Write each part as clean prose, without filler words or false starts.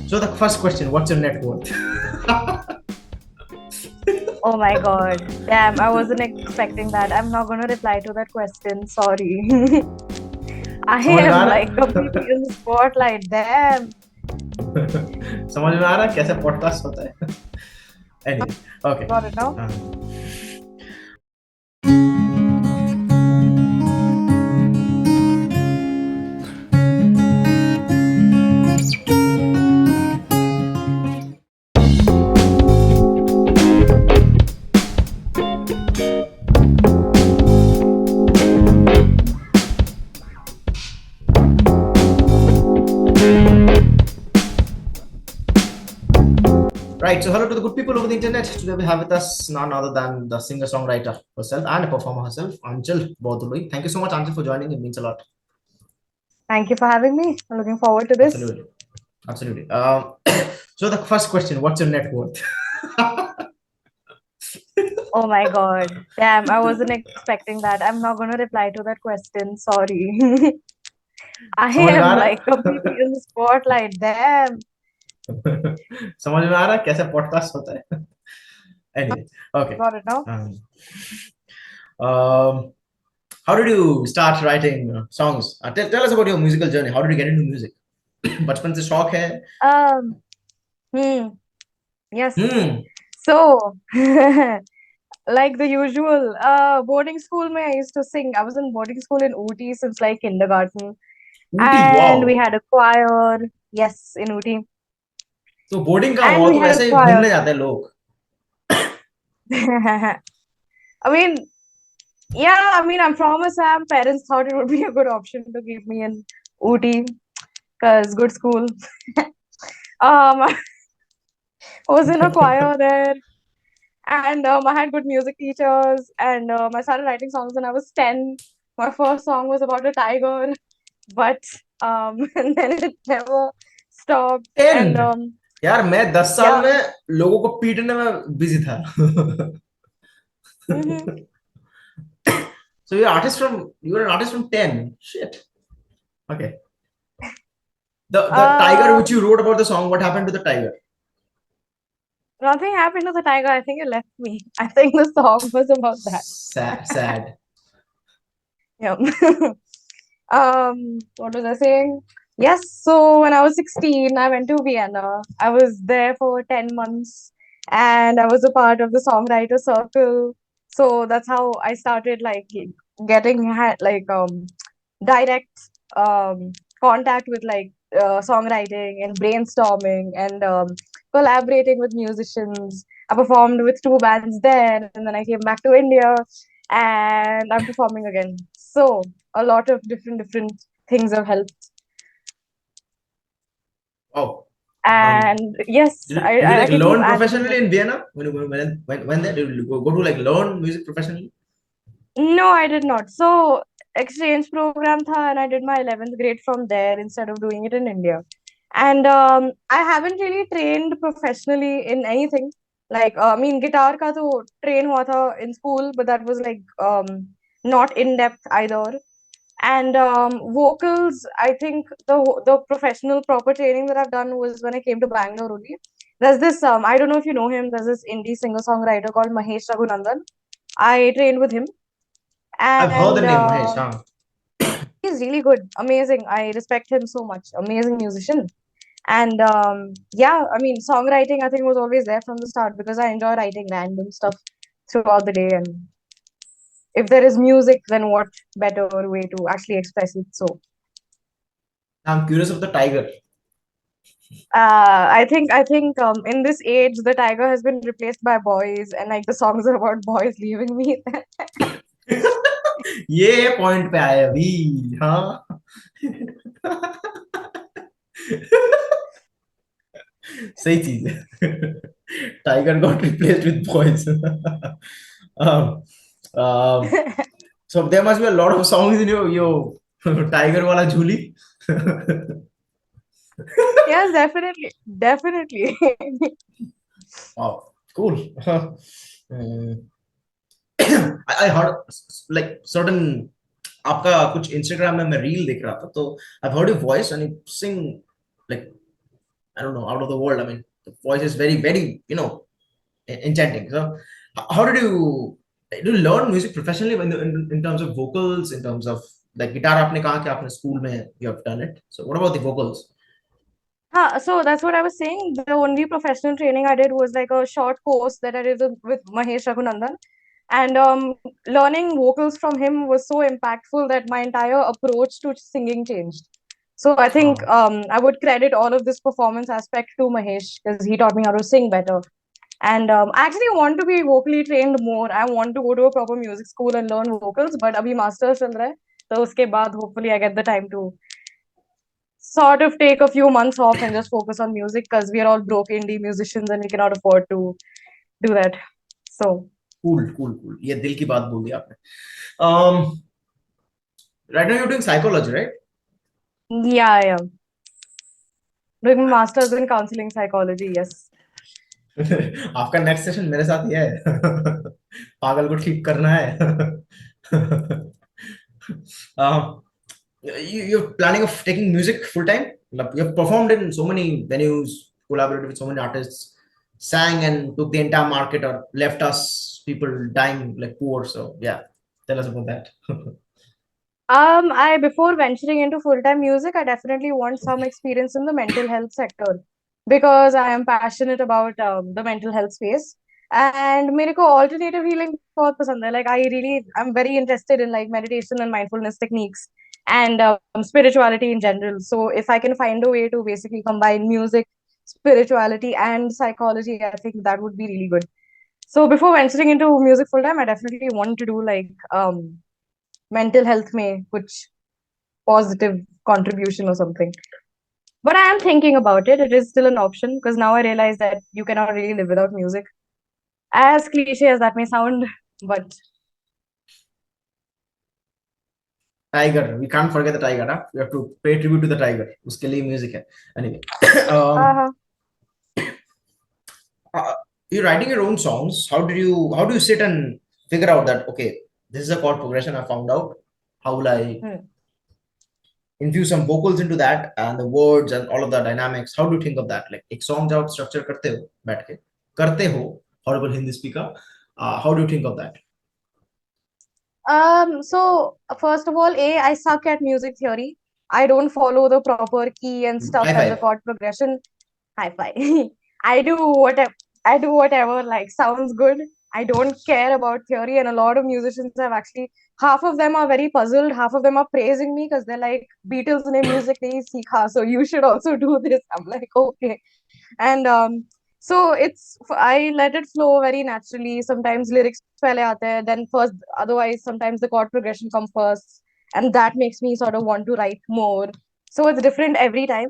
So the first question, what's your net worth? Oh my God. Damn, I wasn't expecting that. I'm not going to reply to that question. Sorry. I समझ में आ am रहा like completely in the spotlight. Damn. है? समझ में आ रहा है कैसे podcast होता है? Anyway, okay. Got it now? Right, so hello to the good people over the internet. Today we have with us none other than the singer-songwriter herself and a performer herself, Aanchal Bordoloi. Thank you so much, Aanchal, for joining. It means a lot. Thank you for having me. I'm looking forward to this. Absolutely. Absolutely. So the first question, what's your net worth? Oh my God. Damn, I wasn't expecting that. I'm not going to reply to that question. Sorry. I समझ में आ am रहा like है? completely in the spotlight. Damn. समझ में आ रहा है कैसे podcast होता है? Anyway, okay. Got it now? Um, um, how did you start writing songs? Tell us about your musical journey. How did you get into music? बचपन से शौक है? Um, hmm. Yes. Hmm. So, like the usual, boarding school, mein I used to sing. I was in boarding school in Ooty since like kindergarten, Ooty, and we wow. had a choir. Yes, in Ooty, तो boarding कहाँ and हुआ? we तो had a वैसे ही choir. घूमने जाते हैं लोग. I mean, yeah, I mean, I'm from Assam. Parents thought it would be a good option to keep me in Ooty because good school. I was in a choir there, and I had good music teachers, and I started writing songs when I was 10. My first song was about a tiger, but and then it never stopped. 10. And यार मैं 10 साल yeah, में लोगों को पीटने में busy था. hmm So you're an artist from 10. Shit. Okay. The tiger which you um, wrote about the song, what happened to the tiger? nothing happened to the tiger. I think it left me. I think the song was about that. Sad. Yeah. What was I saying? Yes, so when I was 16, I went to Vienna. I was there for 10 months and I was a part of the songwriter circle. So that's how I started like getting like direct um contact with like songwriting and brainstorming and collaborating with musicians. I performed with two bands there and then I came back to India and I'm performing again. So a lot of different things have helped. Oh. Um, And yes, did you I like can keep learn answering professionally it. in Vienna? When there, did you go to like learn music professionally? No, I did not. So exchange program tha and I did my 11th grade from there instead of doing it in India. And I haven't really trained professionally in anything. Like, I mean, guitar ka to train hua tha in school, but that was like not in depth either. And vocals, I think the professional proper training that I've done was when I came to Bangalore only. There's this I don't know if you know him. There's this indie singer songwriter called Mahesh Raghunandan. I trained with him, I've heard the and name Mahesh. Huh? he's really good, amazing. I respect him so much. Amazing musician. And yeah, I mean, songwriting I think was always there from the start because I enjoy writing random stuff throughout the day. And if there is music, then what better way to actually express it? So I'm curious of the tiger. I think in this age the tiger has been replaced by boys and like the songs are about boys leaving me. ये point पे आए अभी. हाँ. सही चीज है. Tiger got replaced with boys. um, um, so there must be a lot of songs in your Tiger wala jhuli. Yes, definitely. Wow, cool. Um, I heard like certain आपका कुछ Instagram में मैं रील देख रहा था तो I've heard your voice and you sing like I don't know, out of the world. I mean, the voice is very, very, enchanting. So, how did you do you learn music professionally in terms of vocals, in terms of like guitar? आपने कहा कि आपने school में you have done it. So, what about the vocals? So that's what I was saying. The only professional training I did was like a short course that I did with Mahesh Raghunandan. And learning vocals from him was so impactful that my entire approach to singing changed. So I think हाँ, I would credit all of this performance aspect to Mahesh because he taught me how to sing better. And I actually want to be vocally trained more. I want to go to a proper music school and learn vocals, but abhi masters chal raha hai. So uske baad hopefully I get the time to sort of take a few months off and just focus on music because we are all broke indie musicians and we cannot afford to do that. So cool, cool, cool. ये दिल की बात बोल दी आपने. Um, right now you're doing psychology, right? yeah, yeah. Doing my masters in counseling psychology, yes. आपका next session मेरे साथ ही है. पागल को ठीक करना है. um, you're planning of taking music full time? Like, you've performed in so many venues, collaborated with so many artists, sang and took the entire market or left us people dying like poor. So yeah, tell us about that. I before venturing into full-time music, I definitely want some experience in the mental health sector because I am passionate about the mental health space. And मेरे को alternative healing बहुत पसंद है. Like I'm very interested in like meditation and mindfulness techniques and spirituality in general. So if I can find a way to basically combine music, spirituality, and psychology, I think that would be really good. So before venturing into music full time, I definitely want to do like mental health में कुछ positive contribution or something. But I am thinking about it. It is still an option because now I realize that you cannot really live without music. As cliche as that may sound, but Tiger, we can't forget the tiger. Huh? We have to pay tribute to the tiger. उसके लिए music है. Anyway, uh, uh, you're writing your own songs. How do you sit and figure out that okay, this is a chord progression I found out. How will I hmm. infuse some vocals into that and the words and all of the dynamics? How do you think of that? Like एक song जब आप structure करते हो horrible Hindi speaker. How do you think of that? So first of all, I suck at music theory. I don't follow the proper key and stuff High and the five. chord progression. High five. I do whatever like sounds good. I don't care about theory, and a lot of musicians have actually half of them are very puzzled, half of them are praising me because they're like Beatles ne music nahi seekha, so you should also do this. I'm like, okay. And so I let it flow very naturally. Sometimes lyrics pehle aate hain, then first otherwise sometimes the chord progression comes first, and that makes me sort of want to write more. So it's different every time.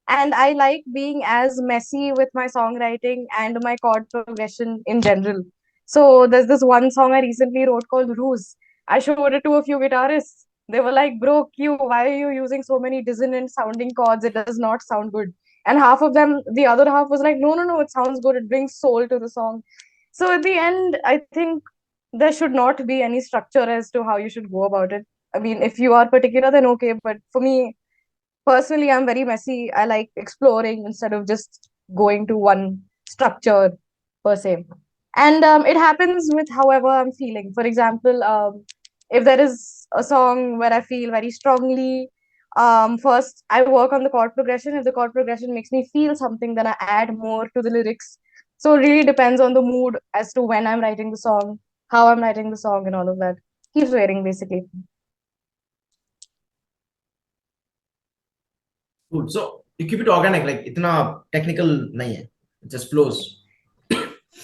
And I like being as messy with my songwriting and my chord progression in general. So there's this one song I recently wrote called Ruse. I showed it to a few guitarists. They were like, bro, Q, why are you using so many dissonant sounding chords? It does not sound good. And half of them, the other half was like, no, no, no, it sounds good. It brings soul to the song. So at the end, I think there should not be any structure as to how you should go about it. I mean, if you are particular, then okay. But for me, personally, I'm very messy. I like exploring instead of just going to one structure per se. And it happens with however I'm feeling. For example, if there is a song where I feel very strongly, first I work on the chord progression. If the chord progression makes me feel something, then I add more to the lyrics. So it really depends on the mood as to when I'm writing the song, how I'm writing the song, and all of that. Keeps varying basically. Cool. So you keep it organic, like इतना technical नहीं है. It just flows.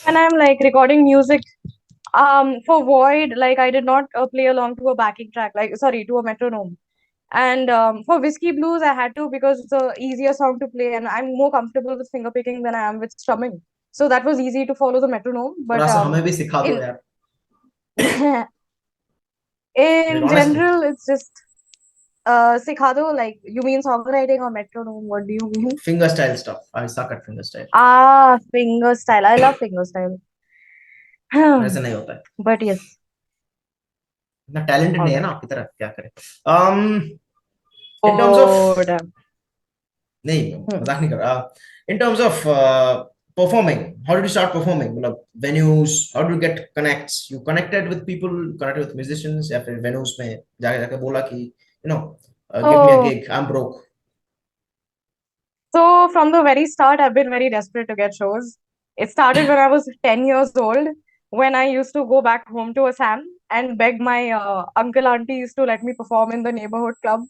When I'm like recording music, for Void, like I did not play along to a backing track, like sorry, to a metronome. And for Whiskey Blues, I had to because it's a easier song to play, and I'm more comfortable with finger picking than I am with strumming. So that was easy to follow the metronome. थोड़ा But सा हमें भी सिखा दो in यार. Like in honestly, general, it's just sikhado. Like you mean songwriting or metronome? What do you mean? finger style stuff. I suck at finger style. Ah, finger style. I love finger style. मेरे से नहीं होता है. But yes, इतना talented all नहीं है ना right. आपकी तरह. क्या करें? Um, in terms of Oh, damn. नहीं, Hmm. मजाक नहीं कर रहा. In terms of performing, how did you start performing? मतलब venues, how did you get connects? You connected with people, connected with musicians, या फिर venues में जाके जाके बोला कि give me a So gig, I'm broke. So from the very start, I've been very desperate to get shows. It started when I was 10 years old, when I used to go back home to Assam and beg my uncle aunties to let me perform in the neighborhood club.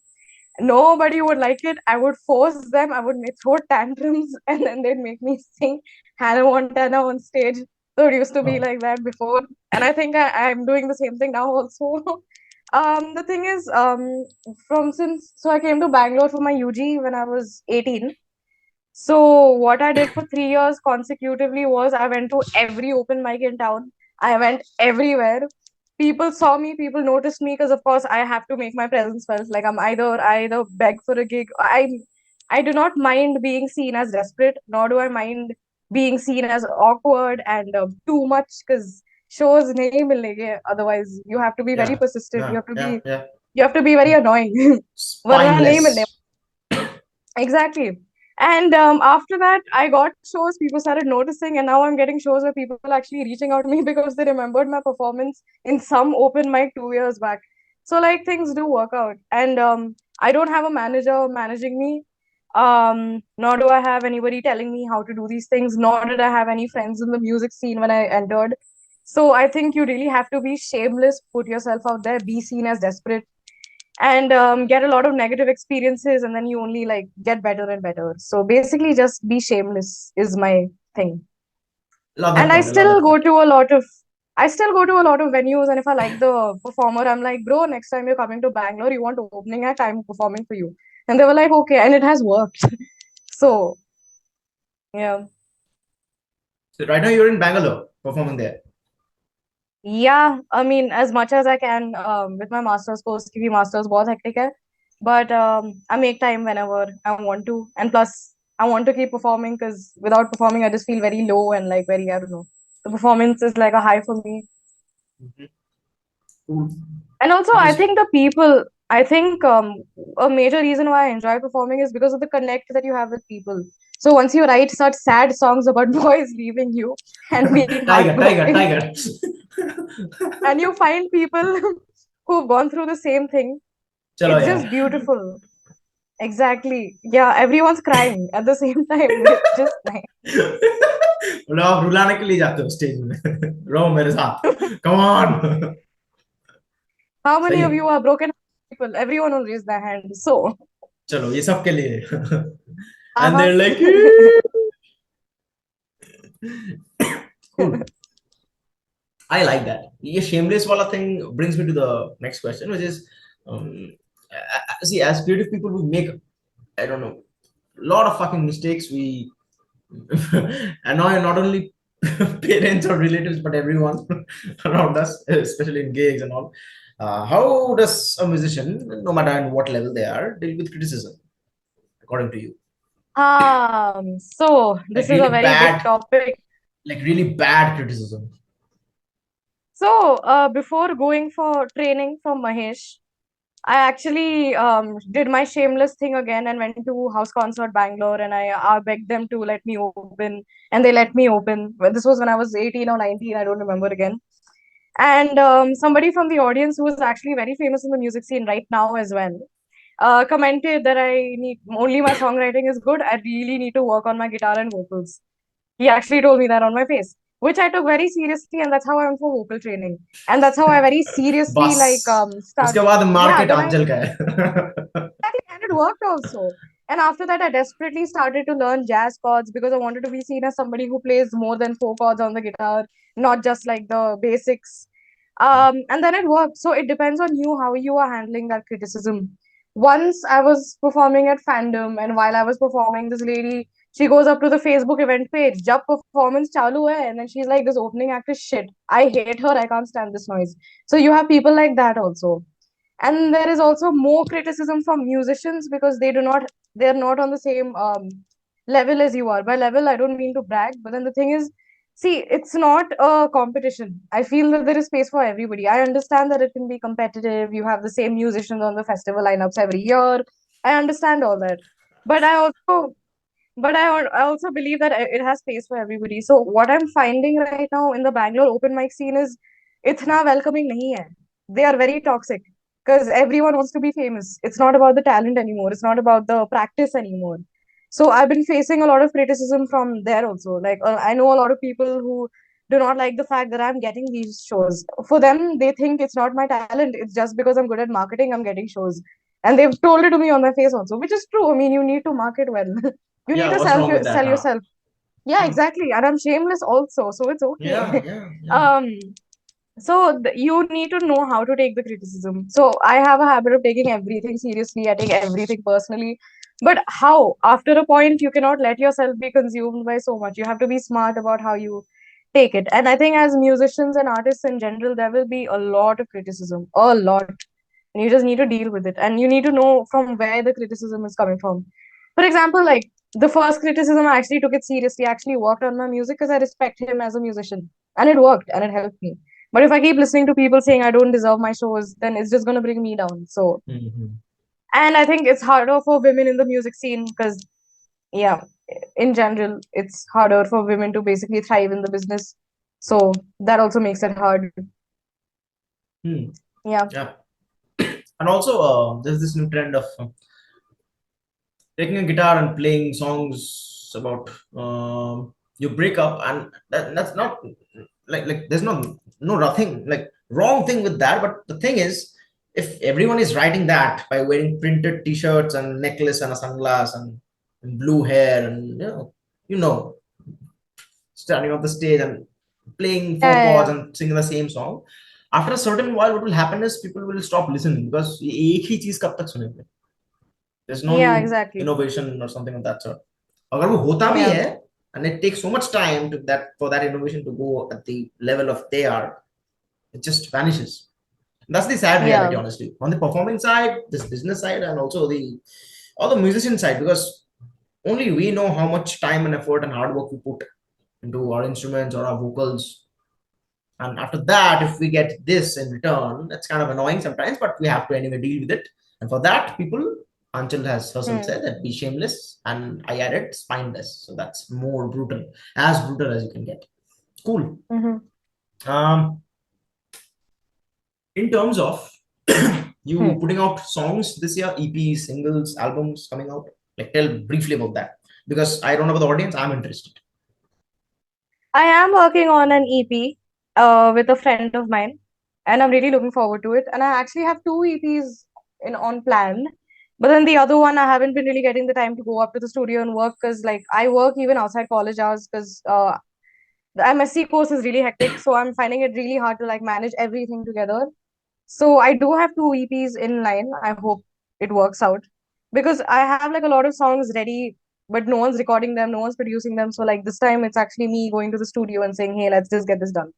Nobody would like it. I would force them. I would make throw tantrums, and then they'd make me sing Hannah Montana on stage. So it used to be Oh, like that before, and I think I'm doing the same thing now also. The thing is, from since so I came to Bangalore for my UG when I was 18. So what I did for 3 years consecutively was I went to every open mic in town. I went everywhere. People saw me, people noticed me because of course I have to make my presence felt. Like I either beg for a gig. I do not mind being seen as desperate, nor do I mind being seen as awkward and too much because shows nahi milenge. Otherwise, you have to be very yeah, persistent. yeah, yeah, yeah. You have to be very annoying. वरना नहीं मिलने. Spineless. Exactly. And after that, I got shows, people started noticing, and now I'm getting shows where people are actually reaching out to me because they remembered my performance in some open mic 2 years back. So, like, things do work out. And I don't have a manager managing me, nor do I have anybody telling me how to do these things, nor did I have any friends in the music scene when I entered. So, I think you really have to be shameless, put yourself out there, be seen as desperate and get a lot of negative experiences and then you only like get better and better, so basically just be shameless is my thing. Love that And point. I love that point. I still go to a lot of venues, and if I like the performer, I'm like, bro, next time you're coming to Bangalore, you want opening act, I'm performing for you. And they were like, okay, and it has worked. So yeah. So right now you're in Bangalore performing there. Yeah, I mean, as much as I can with my master's course, क्योंकि master's बहुत hectic है. But I make time whenever I want to. And plus, I want to keep performing because without performing, I just feel very low and like very, I don't know. The performance is like a high for me. Mhm. Cool. And also, I Interesting. think I think a major reason why I enjoy performing is because of the connect that you have with people. So once you write such sad songs about boys leaving you and being Tiger, tiger, heartbroken, tiger. and you find people who've gone through the same thing. चलो It's यार. just beautiful. Exactly. Yeah, everyone's crying at the same time. It's just nice. मतलब आप रुलाने के लिए जाते हो stage में. रो मेरे साथ. Come on. How सही many of है. you are broken people? Everyone will raise their hand. So, चलो ये सब के लिए. And uh-huh. they're like, cool. I like that. ये shameless वाला thing brings me to the next question, which is, see, as creative people, we make, I don't know, a lot of fucking mistakes. We annoy not only parents or relatives, but everyone around us, especially in gigs and all. How does a musician, no matter at what level they are, deal with criticism, according to you? So Like this is a really very big bad, topic. like really bad criticism. So, before going for training from Mahesh, I actually did my shameless thing again and went to House Concert Bangalore, and I begged them to let me open, and they let me open. Well, this was when I was 18 or 19, I don't remember again. And somebody from the audience who is actually very famous in the music scene right now as well commented that I need only my songwriting is good. I really need to work on my guitar and vocals. He actually told me that on my face, which I took very seriously, and that's how I went for vocal training. And that's how I very seriously like बस start. उसके बाद Yeah, market then I आंचल का है. exactly, and it worked also. And after that, I desperately started to learn jazz chords because I wanted to be seen as somebody who plays more than four chords on the guitar, not just like the basics. And then it worked. So it depends on you how you are handling that criticism. Once I was performing at Fandom, and while I was performing, this lady she goes up to the Facebook event page, jab performance chalu hai, and then she's like, "This opening act is shit. I hate her. I can't stand this noise." So you have people like that also, and there is also more criticism from musicians because they're not on the same level as you are. By level, I don't mean to brag, but then the thing is, see, it's not a competition. I feel that there is space for everybody. I understand that it can be competitive. You have the same musicians on the festival lineups every year. I understand all that. But I also believe that it has space for everybody. So what I'm finding right now in the Bangalore open mic scene is itna welcoming nahi hai. They are very toxic because everyone wants to be famous. It's not about the talent anymore. It's not about the practice anymore. So I've been facing a lot of criticism from there also. Like I know a lot of people who do not like the fact that I'm getting these shows. For them, they think it's not my talent. It's just because I'm good at marketing, I'm getting shows. And they've told it to me on my face also, which is true. I mean, you need to market well. You need Yeah, to what's wrong with that, sell huh? yourself. Yeah, Hmm. exactly. And I'm shameless also, so it's Yeah, okay. yeah, yeah. um so you need to know how to take the criticism. So I have a habit of taking everything seriously. I take everything personally. But how? After a point, you cannot let yourself be consumed by so much. You have to be smart about how you take it. And I think as musicians and artists in general, there will be a lot of criticism, a lot. And you just need to deal with it. And you need to know from where the criticism is coming from. For example, like the first criticism, I actually took it seriously. I actually worked on my music because I respect him as a musician. And it worked and it helped me. But if I keep listening to people saying I don't deserve my shows, then it's just going to bring me down. So, Hmm. and I think it's harder for women in the music scene because, yeah, in general, it's harder for women to basically thrive in the business. So that also makes it hard. Hmm. Yeah. Yeah. And also, there's this new trend of taking a guitar and playing songs about your breakup, and that's not like there's no nothing like wrong thing with that. But the thing is, if everyone is writing that by wearing printed t-shirts and necklace and a sunglass and blue hair and you know standing on the stage and playing Yeah, four yeah, chords yeah. and singing the same song, after a certain while what will happen is people will stop listening because एक ही चीज कब तक सुनेंगे. There's no Yeah, new exactly. innovation or something of that sort. अगर वो होता भी Yeah. है, and it takes so much time to that for that innovation to go at the level of they are, it just vanishes. That's the sad Yeah. reality, honestly. On the performing side, this business side, and also the all the musician side, because only we know how much time and effort and hard work we put into our instruments or our vocals. And after that, if we get this in return, that's kind of annoying sometimes, but we have to anyway deal with it. And for that, people, Anchal has herself Hmm. said that be shameless, and I added spineless. So that's more brutal, as brutal as you can get. Cool. Mm-hmm. Um, in terms of you Hmm. putting out songs this year, EPs, singles, albums coming out, like tell briefly about that. Because I don't know about the audience, I'm interested. I am working on an EP with a friend of mine, and I'm really looking forward to it. And I actually have two EPs in on plan, but then the other one I haven't been really getting the time to go up to the studio and work because like I work even outside college hours because the MSc course is really hectic, so I'm finding it really hard to like manage everything together. So I do have two EPs in line. I hope it works out because I have like a lot of songs ready, but no one's recording them, no one's producing them. So like this time it's actually me going to the studio and saying, "Hey, let's just get this done."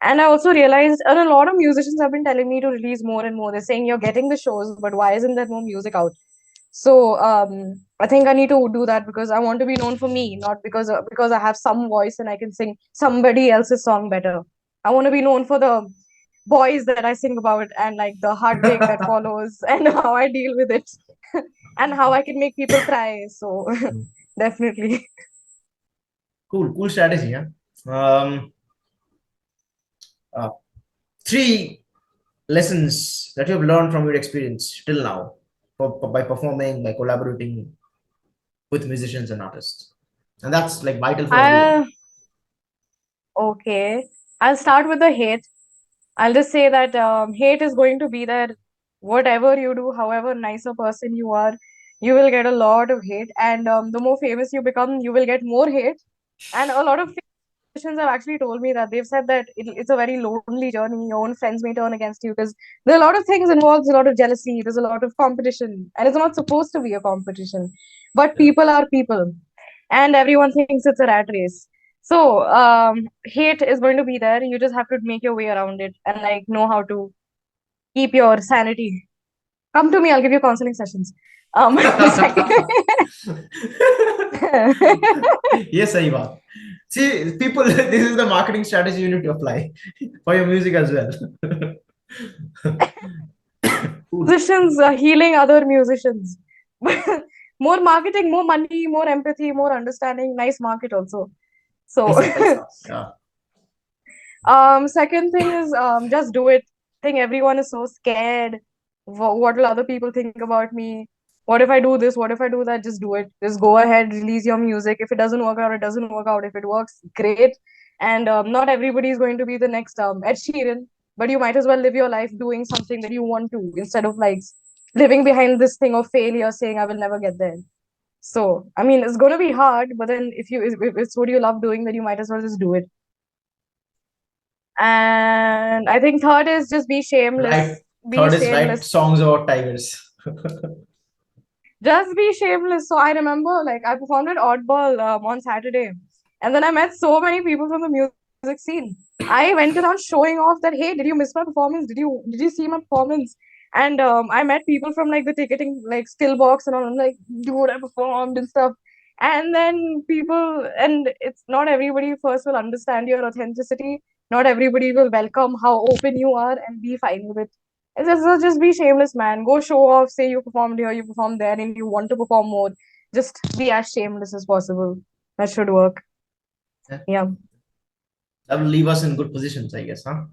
And I also realized, and a lot of musicians have been telling me to release more and more. They're saying you're getting the shows, but why isn't there more music out? So I think I need to do that because I want to be known for me, not because I have some voice and I can sing somebody else's song better. I want to be known for the boys that I sing about and like the heartbreak that follows and how I deal with it and how I can make people cry. So definitely. Cool, cool strategy, yeah. Uh, three lessons that you have learned from your experience till now by performing, by collaborating with musicians and artists. And that's like vital for everyone. I Okay. I'll start with the hate. I'll just say that hate is going to be there. Whatever you do, however nice a person you are, you will get a lot of hate. And the more famous you become, you will get more hate. And a lot of musicians have actually told me that they've said that it's a very lonely journey. Your own friends may turn against you because there are a lot of things involved. There's a lot of jealousy. There's a lot of competition, and it's not supposed to be a competition. But Yeah. people are people, and everyone thinks it's a rat race. So hate is going to be there. You just have to make your way around it and like know how to keep your sanity. Come to me. I'll give you counseling sessions. Second. ये सही बात. See, people, this is the marketing strategy you need to apply for your music as well. Cool. Musicians healing other musicians. more marketing, more money, more empathy, more understanding, nice market also. So Paisa. Yeah. second thing is just do it. I think everyone is so scared. What will other people think about me? What if I do this? What if I do that? Just do it. Just go ahead, release your music. If it doesn't work out, it doesn't work out. If it works, great. And not everybody is going to be the next Ed Sheeran, but you might as well live your life doing something that you want to instead of like living behind this thing of failure, saying I will never get there. So I mean, it's going to be hard, but then if it's what you love doing, then you might as well just do it. And I think third is just be Right. shameless. Be Third is write shameless. songs about tigers. Just be shameless. So I remember, like, I performed at Oddball on Saturday, and then I met so many people from the music scene. I went around showing off that, hey, did you miss my performance? Did you see my performance? And I met people from like the ticketing like skill box and all. I'm like, dude, I performed and stuff. And then people, and it's not everybody first will understand your authenticity. Not everybody will welcome how open you are and be fine with it. Just be shameless, man. Go show off. Say you performed here, you performed there, and you want to perform more. Just be as shameless as possible. That should work. Yeah. Yeah. That will leave us in good positions, I guess, huh?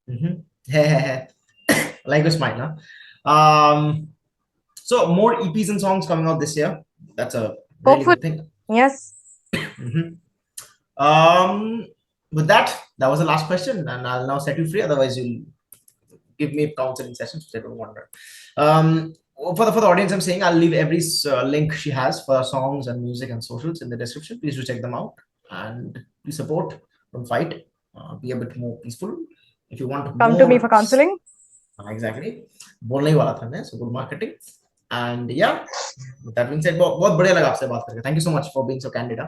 Mm-hmm. Like a smile, huh? So more EPs and songs coming out this year. That's a really Hopefully, good thing. yes. Mm-hmm. Um, with that, that was the last question, and I'll now set you free. Otherwise, you'll give me counseling sessions, which I don't want. For the audience, I'm saying I'll leave every link she has for songs and music and socials in the description. Please do check them out and please support. Don't fight. Be a bit more peaceful. If you want Come to me more, for counseling. exactly. बोलने ही वाला था मैं. So good marketing. And yeah, with that being said, बहुत बढ़िया लगा आपसे बात करके. Thank you so much for being so candid. Huh?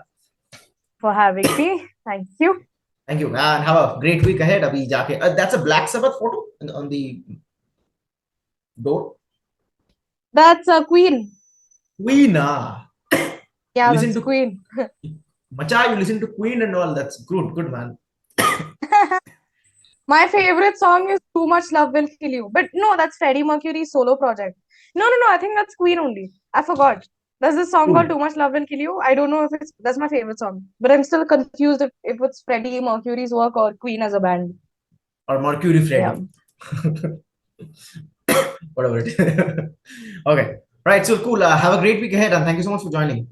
For having me. Thank you. Thank you, and have a great week ahead. अभी जाके that's a Black Sabbath photo on the door. That's a queen. Queen, you Yeah, listen that's to queen. Macha, you listen to Queen and all. That's good, man. My favorite song is Too Much Love Will Kill You. But no, that's Freddie Mercury's solo project. No. I think that's Queen only. I forgot. There's this song called Cool. Too Much Love Will Kill You. I don't know if it's that's my favorite song. But I'm still confused if it's Freddie Mercury's work or Queen as a band. Or Mercury Yeah. Freddy. Whatever it is. Okay. Right. So cool. Have a great week ahead and thank you so much for joining.